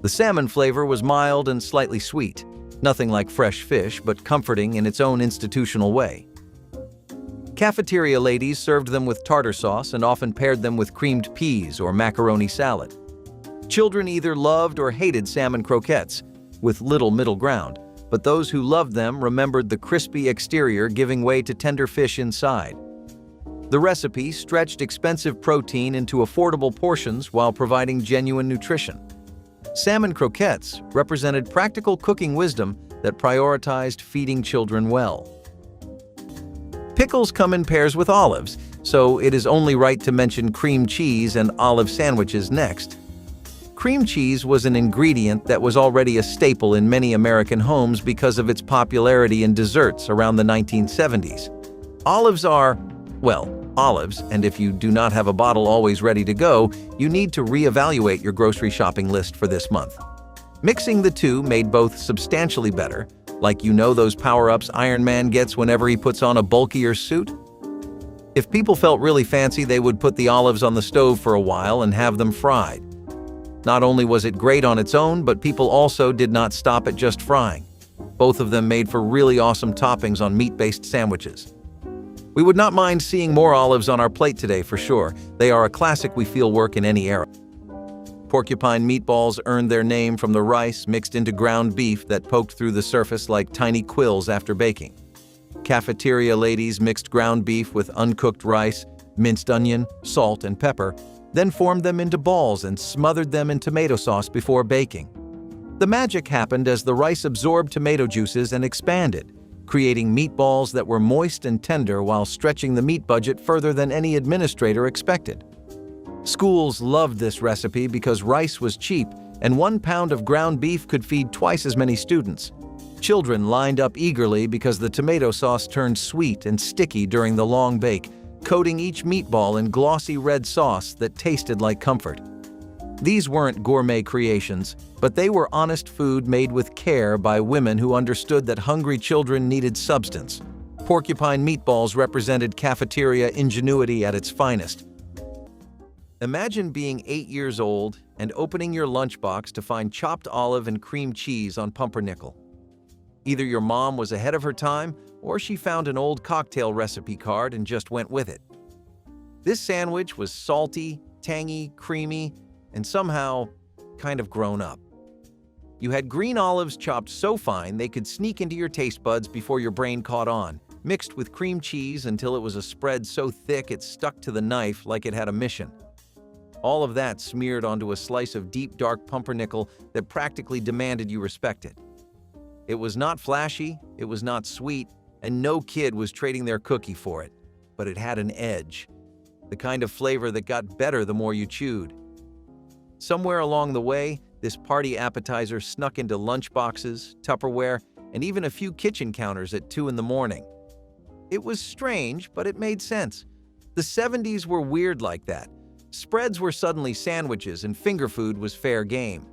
The salmon flavor was mild and slightly sweet, nothing like fresh fish, but comforting in its own institutional way. Cafeteria ladies served them with tartar sauce and often paired them with creamed peas or macaroni salad. Children either loved or hated salmon croquettes, with little middle ground, but those who loved them remembered the crispy exterior giving way to tender fish inside. The recipe stretched expensive protein into affordable portions while providing genuine nutrition. Salmon croquettes represented practical cooking wisdom that prioritized feeding children well. Pickles come in pairs with olives, so it is only right to mention cream cheese and olive sandwiches next. Cream cheese was an ingredient that was already a staple in many American homes because of its popularity in desserts around the 1970s. Olives are, well, olives, and if you do not have a bottle always ready to go, you need to reevaluate your grocery shopping list for this month. Mixing the two made both substantially better, like those power-ups Iron Man gets whenever he puts on a bulkier suit. If people felt really fancy, they would put the olives on the stove for a while and have them fried. Not only was it great on its own, but people also did not stop at just frying. Both of them made for really awesome toppings on meat-based sandwiches. We would not mind seeing more olives on our plate today for sure. They are a classic we feel work in any era. Porcupine meatballs earned their name from the rice mixed into ground beef that poked through the surface like tiny quills after baking. Cafeteria ladies mixed ground beef with uncooked rice, minced onion, salt, and pepper, then formed them into balls and smothered them in tomato sauce before baking. The magic happened as the rice absorbed tomato juices and expanded, creating meatballs that were moist and tender while stretching the meat budget further than any administrator expected. Schools loved this recipe because rice was cheap and 1 pound of ground beef could feed twice as many students. Children lined up eagerly because the tomato sauce turned sweet and sticky during the long bake, coating each meatball in glossy red sauce that tasted like comfort. These weren't gourmet creations, but they were honest food made with care by women who understood that hungry children needed substance. Porcupine meatballs represented cafeteria ingenuity at its finest. Imagine being 8 years old and opening your lunchbox to find chopped olive and cream cheese on pumpernickel. Either your mom was ahead of her time, or she found an old cocktail recipe card and just went with it. This sandwich was salty, tangy, creamy, and somehow kind of grown up. You had green olives chopped so fine they could sneak into your taste buds before your brain caught on, mixed with cream cheese until it was a spread so thick it stuck to the knife like it had a mission. All of that smeared onto a slice of deep dark pumpernickel that practically demanded you respect it. It was not flashy, it was not sweet, and no kid was trading their cookie for it, but it had an edge, the kind of flavor that got better the more you chewed. Somewhere along the way, this party appetizer snuck into lunchboxes, Tupperware, and even a few kitchen counters at 2 in the morning. It was strange, but it made sense. The 70s were weird like that. Spreads were suddenly sandwiches and finger food was fair game.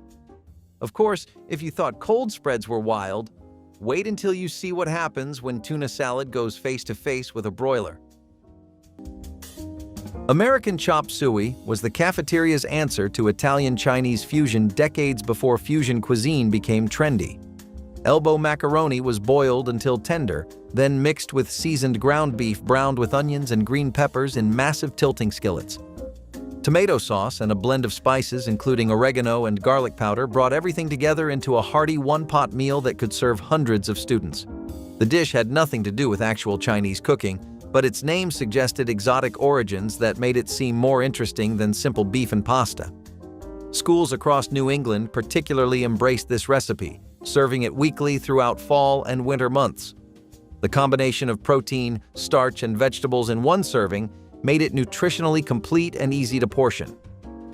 Of course, if you thought cold spreads were wild, wait until you see what happens when tuna salad goes face-to-face with a broiler. American chop suey was the cafeteria's answer to Italian-Chinese fusion decades before fusion cuisine became trendy. Elbow macaroni was boiled until tender, then mixed with seasoned ground beef browned with onions and green peppers in massive tilting skillets. Tomato sauce and a blend of spices, including oregano and garlic powder, brought everything together into a hearty one-pot meal that could serve hundreds of students. The dish had nothing to do with actual Chinese cooking, but its name suggested exotic origins that made it seem more interesting than simple beef and pasta. Schools across New England particularly embraced this recipe, serving it weekly throughout fall and winter months. The combination of protein, starch, and vegetables in one serving made it nutritionally complete and easy to portion.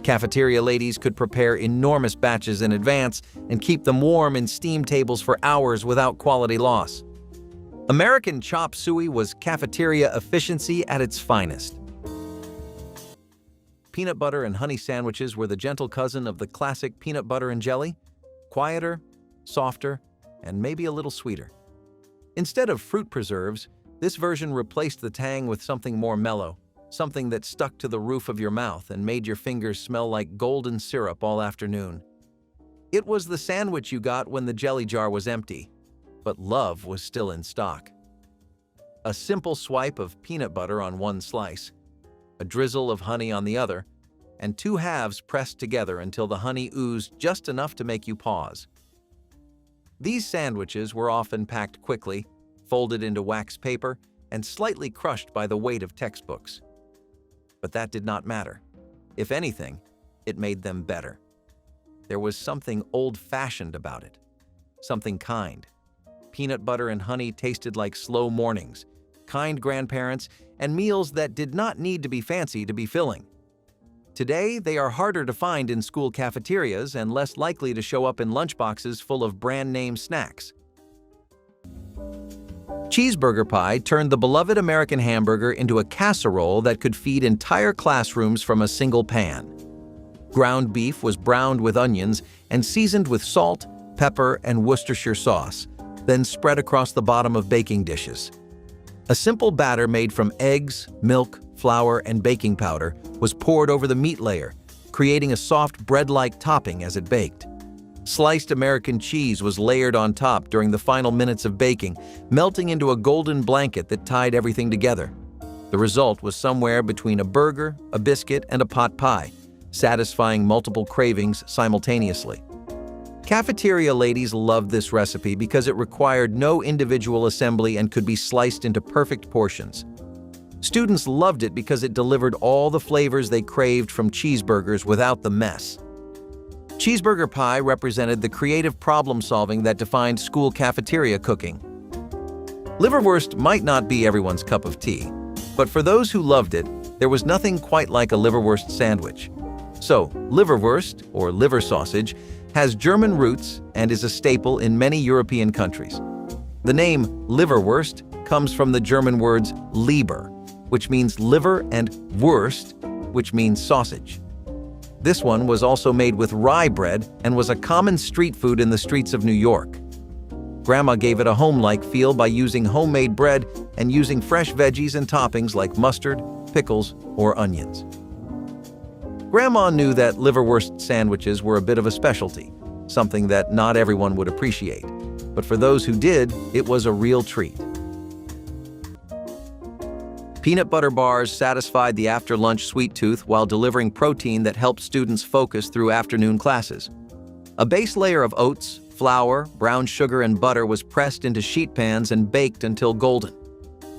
Cafeteria ladies could prepare enormous batches in advance and keep them warm in steam tables for hours without quality loss. American chop suey was cafeteria efficiency at its finest. Peanut butter and honey sandwiches were the gentle cousin of the classic peanut butter and jelly, quieter, softer, and maybe a little sweeter. Instead of fruit preserves, this version replaced the tang with something more mellow, something that stuck to the roof of your mouth and made your fingers smell like golden syrup all afternoon. It was the sandwich you got when the jelly jar was empty, but love was still in stock. A simple swipe of peanut butter on one slice, a drizzle of honey on the other, and 2 halves pressed together until the honey oozed just enough to make you pause. These sandwiches were often packed quickly, folded into wax paper, and slightly crushed by the weight of textbooks. But that did not matter. If anything, it made them better. There was something old-fashioned about it, something kind. Peanut butter and honey tasted like slow mornings, kind grandparents, and meals that did not need to be fancy to be filling. Today, they are harder to find in school cafeterias and less likely to show up in lunchboxes full of brand-name snacks. Cheeseburger pie turned the beloved American hamburger into a casserole that could feed entire classrooms from a single pan. Ground beef was browned with onions and seasoned with salt, pepper, and Worcestershire sauce, then spread across the bottom of baking dishes. A simple batter made from eggs, milk, flour, and baking powder was poured over the meat layer, creating a soft bread-like topping as it baked. Sliced American cheese was layered on top during the final minutes of baking, melting into a golden blanket that tied everything together. The result was somewhere between a burger, a biscuit, and a pot pie, satisfying multiple cravings simultaneously. Cafeteria ladies loved this recipe because it required no individual assembly and could be sliced into perfect portions. Students loved it because it delivered all the flavors they craved from cheeseburgers without the mess. Cheeseburger pie represented the creative problem-solving that defined school cafeteria cooking. Liverwurst might not be everyone's cup of tea, but for those who loved it, there was nothing quite like a Liverwurst sandwich. So, Liverwurst, or liver sausage, has German roots and is a staple in many European countries. The name Liverwurst comes from the German words Leber, which means liver, and Wurst, which means sausage. This one was also made with rye bread and was a common street food in the streets of New York. Grandma gave it a home-like feel by using homemade bread and using fresh veggies and toppings like mustard, pickles, or onions. Grandma knew that Liverwurst sandwiches were a bit of a specialty, something that not everyone would appreciate. But for those who did, it was a real treat. Peanut butter bars satisfied the after-lunch sweet tooth while delivering protein that helped students focus through afternoon classes. A base layer of oats, flour, brown sugar, and butter was pressed into sheet pans and baked until golden.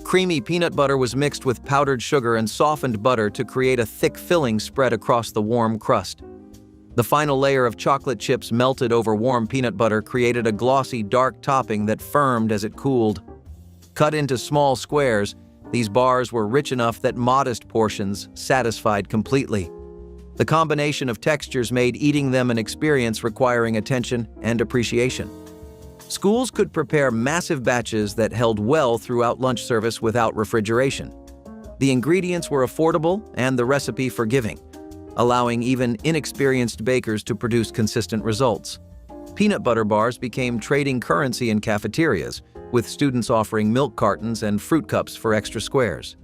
Creamy peanut butter was mixed with powdered sugar and softened butter to create a thick filling spread across the warm crust. The final layer of chocolate chips melted over warm peanut butter created a glossy, dark topping that firmed as it cooled. Cut into small squares, these bars were rich enough that modest portions satisfied completely. The combination of textures made eating them an experience requiring attention and appreciation. Schools could prepare massive batches that held well throughout lunch service without refrigeration. The ingredients were affordable and the recipe forgiving, allowing even inexperienced bakers to produce consistent results. Peanut butter bars became trading currency in cafeterias, with students offering milk cartons and fruit cups for extra squares.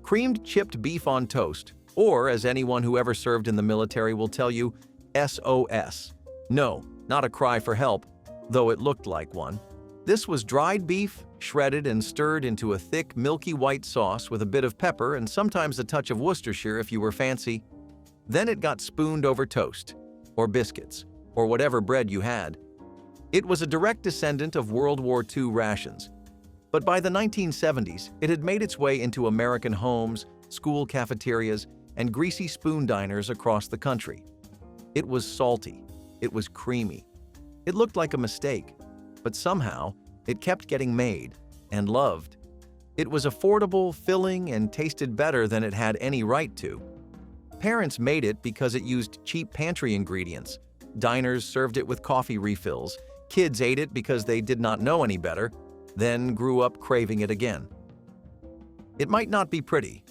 Creamed chipped beef on toast, or as anyone who ever served in the military will tell you, SOS. No, not a cry for help, though it looked like one. This was dried beef, shredded and stirred into a thick, milky white sauce with a bit of pepper and sometimes a touch of Worcestershire if you were fancy. Then it got spooned over toast, or biscuits, or whatever bread you had. It was a direct descendant of World War II rations. But by the 1970s, it had made its way into American homes, school cafeterias, and greasy spoon diners across the country. It was salty. It was creamy. It looked like a mistake, but somehow it kept getting made and loved. It was affordable, filling, and tasted better than it had any right to. Parents made it because it used cheap pantry ingredients. Diners served it with coffee refills. Kids ate it because they did not know any better, then grew up craving it again. It might not be pretty,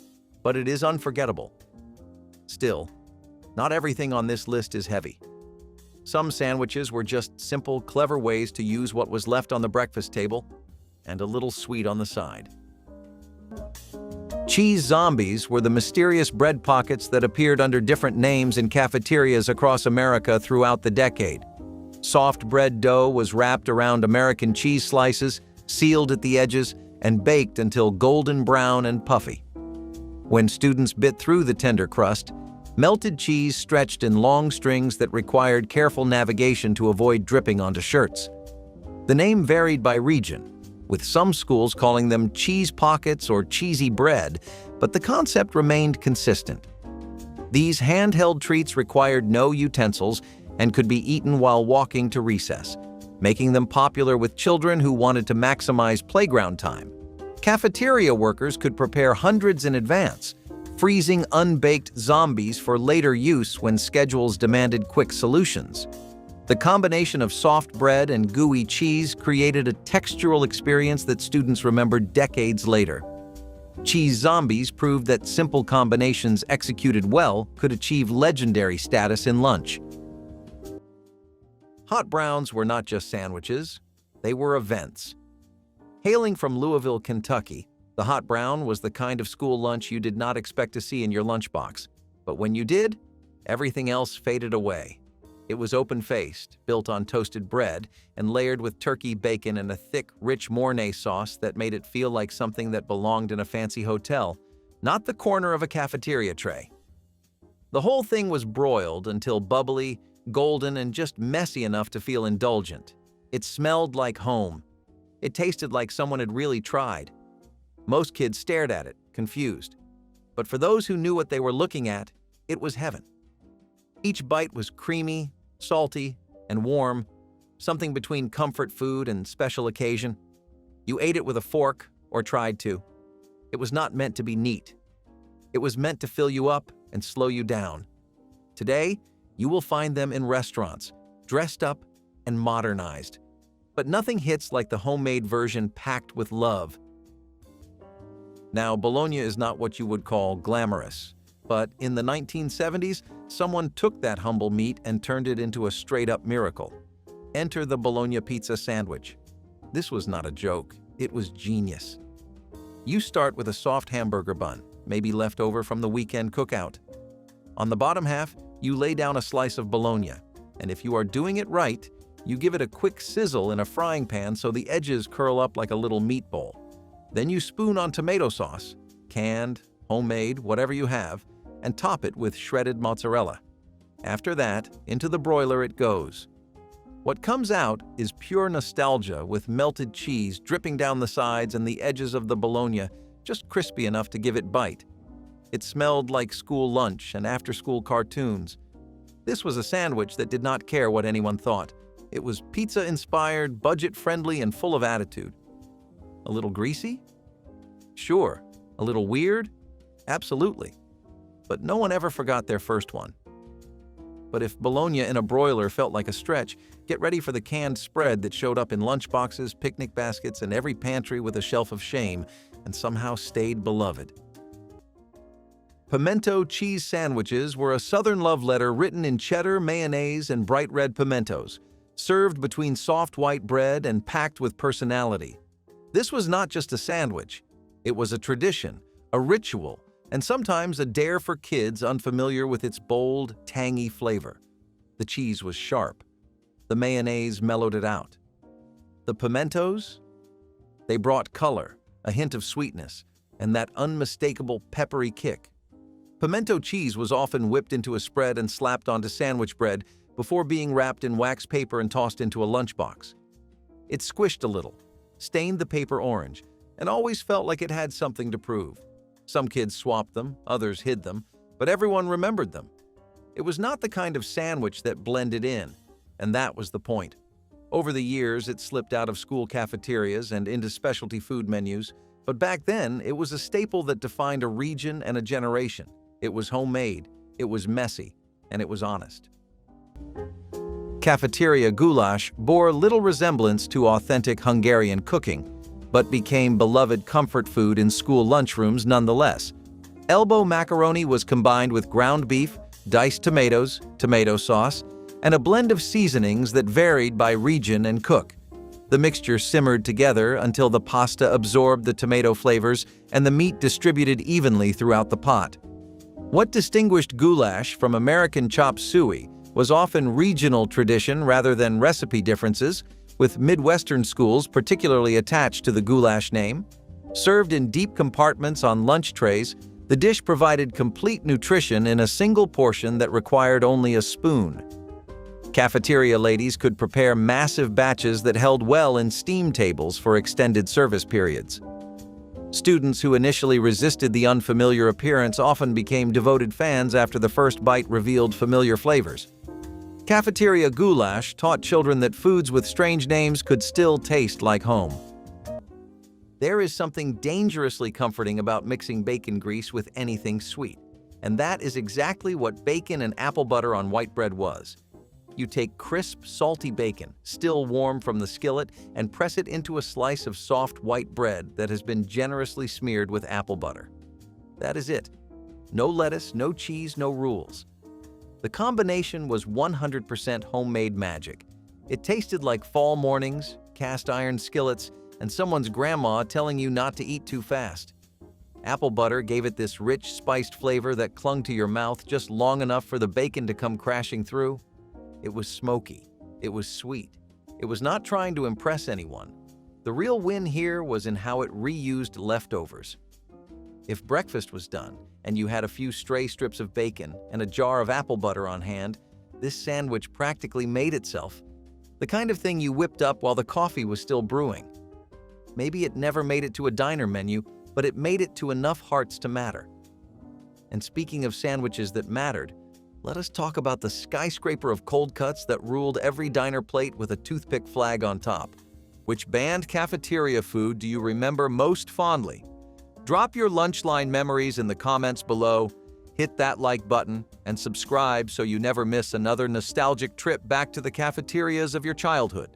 but it is unforgettable. Still, not everything on this list is heavy. Some sandwiches were just simple, clever ways to use what was left on the breakfast table, and a little sweet on the side. Cheese zombies were the mysterious bread pockets that appeared under different names in cafeterias across America throughout the decade. Soft bread dough was wrapped around American cheese slices, sealed at the edges, and baked until golden brown and puffy. When students bit through the tender crust, melted cheese stretched in long strings that required careful navigation to avoid dripping onto shirts. The name varied by region, with some schools calling them cheese pockets or cheesy bread, but the concept remained consistent. These handheld treats required no utensils and could be eaten while walking to recess, making them popular with children who wanted to maximize playground time. Cafeteria workers could prepare hundreds in advance, freezing unbaked zombies for later use when schedules demanded quick solutions. The combination of soft bread and gooey cheese created a textural experience that students remembered decades later. Cheese zombies proved that simple combinations executed well could achieve legendary status in lunch. Hot browns were not just sandwiches, they were events. Hailing from Louisville, Kentucky, the hot brown was the kind of school lunch you did not expect to see in your lunchbox. But when you did, everything else faded away. It was open-faced, built on toasted bread, and layered with turkey bacon and a thick, rich Mornay sauce that made it feel like something that belonged in a fancy hotel, not the corner of a cafeteria tray. The whole thing was broiled until bubbly, golden, and just messy enough to feel indulgent. It smelled like home. It tasted like someone had really tried. Most kids stared at it, confused. But for those who knew what they were looking at, it was heaven. Each bite was creamy, salty, and warm, something between comfort food and special occasion. You ate it with a fork, or tried to. It was not meant to be neat. It was meant to fill you up and slow you down. Today, you will find them in restaurants, dressed up and modernized. But nothing hits like the homemade version packed with love. Now, Bologna is not what you would call glamorous, but in the 1970s, someone took that humble meat and turned it into a straight-up miracle. Enter the Bologna pizza sandwich. This was not a joke, it was genius. You start with a soft hamburger bun, maybe left over from the weekend cookout. On the bottom half, you lay down a slice of Bologna, and if you are doing it right, you give it a quick sizzle in a frying pan so the edges curl up like a little meatball. Then you spoon on tomato sauce, canned, homemade, whatever you have, and top it with shredded mozzarella. After that, into the broiler it goes. What comes out is pure nostalgia with melted cheese dripping down the sides and the edges of the Bologna just crispy enough to give it bite. It smelled like school lunch and after-school cartoons. This was a sandwich that did not care what anyone thought. It was pizza-inspired, budget-friendly, and full of attitude. A little greasy? Sure. A little weird? Absolutely. But no one ever forgot their first one. But if Bologna in a broiler felt like a stretch, get ready for the canned spread that showed up in lunchboxes, picnic baskets, and every pantry with a shelf of shame, and somehow stayed beloved. Pimento cheese sandwiches were a Southern love letter written in cheddar, mayonnaise, and bright red pimentos, served between soft white bread and packed with personality. This was not just a sandwich. It was a tradition, a ritual, and sometimes a dare for kids unfamiliar with its bold, tangy flavor. The cheese was sharp. The mayonnaise mellowed it out. The pimentos? They brought color, a hint of sweetness, and that unmistakable peppery kick. Pimento cheese was often whipped into a spread and slapped onto sandwich bread before being wrapped in wax paper and tossed into a lunchbox. It squished a little, stained the paper orange, and always felt like it had something to prove. Some kids swapped them, others hid them, but everyone remembered them. It was not the kind of sandwich that blended in, and that was the point. Over the years, it slipped out of school cafeterias and into specialty food menus, but back then, it was a staple that defined a region and a generation. It was homemade, it was messy, and it was honest. Cafeteria goulash bore little resemblance to authentic Hungarian cooking, but became beloved comfort food in school lunchrooms nonetheless. Elbow macaroni was combined with ground beef, diced tomatoes, tomato sauce, and a blend of seasonings that varied by region and cook. The mixture simmered together until the pasta absorbed the tomato flavors and the meat distributed evenly throughout the pot. What distinguished goulash from American chop suey was often regional tradition rather than recipe differences, with Midwestern schools particularly attached to the goulash name. Served in deep compartments on lunch trays, the dish provided complete nutrition in a single portion that required only a spoon. Cafeteria ladies could prepare massive batches that held well in steam tables for extended service periods. Students who initially resisted the unfamiliar appearance often became devoted fans after the first bite revealed familiar flavors. Cafeteria goulash taught children that foods with strange names could still taste like home. There is something dangerously comforting about mixing bacon grease with anything sweet, and that is exactly what bacon and apple butter on white bread was. You take crisp, salty bacon, still warm from the skillet, and press it into a slice of soft white bread that has been generously smeared with apple butter. That is it. No lettuce, no cheese, no rules. The combination was 100% homemade magic. It tasted like fall mornings, cast iron skillets, and someone's grandma telling you not to eat too fast. Apple butter gave it this rich, spiced flavor that clung to your mouth just long enough for the bacon to come crashing through. It was smoky. It was sweet. It was not trying to impress anyone. The real win here was in how it reused leftovers. If breakfast was done, and you had a few stray strips of bacon and a jar of apple butter on hand, this sandwich practically made itself. The kind of thing you whipped up while the coffee was still brewing. Maybe it never made it to a diner menu, but it made it to enough hearts to matter. And speaking of sandwiches that mattered, let us talk about the skyscraper of cold cuts that ruled every diner plate with a toothpick flag on top. Which banned cafeteria food do you remember most fondly? Drop your lunch line memories in the comments below, hit that like button, and subscribe so you never miss another nostalgic trip back to the cafeterias of your childhood.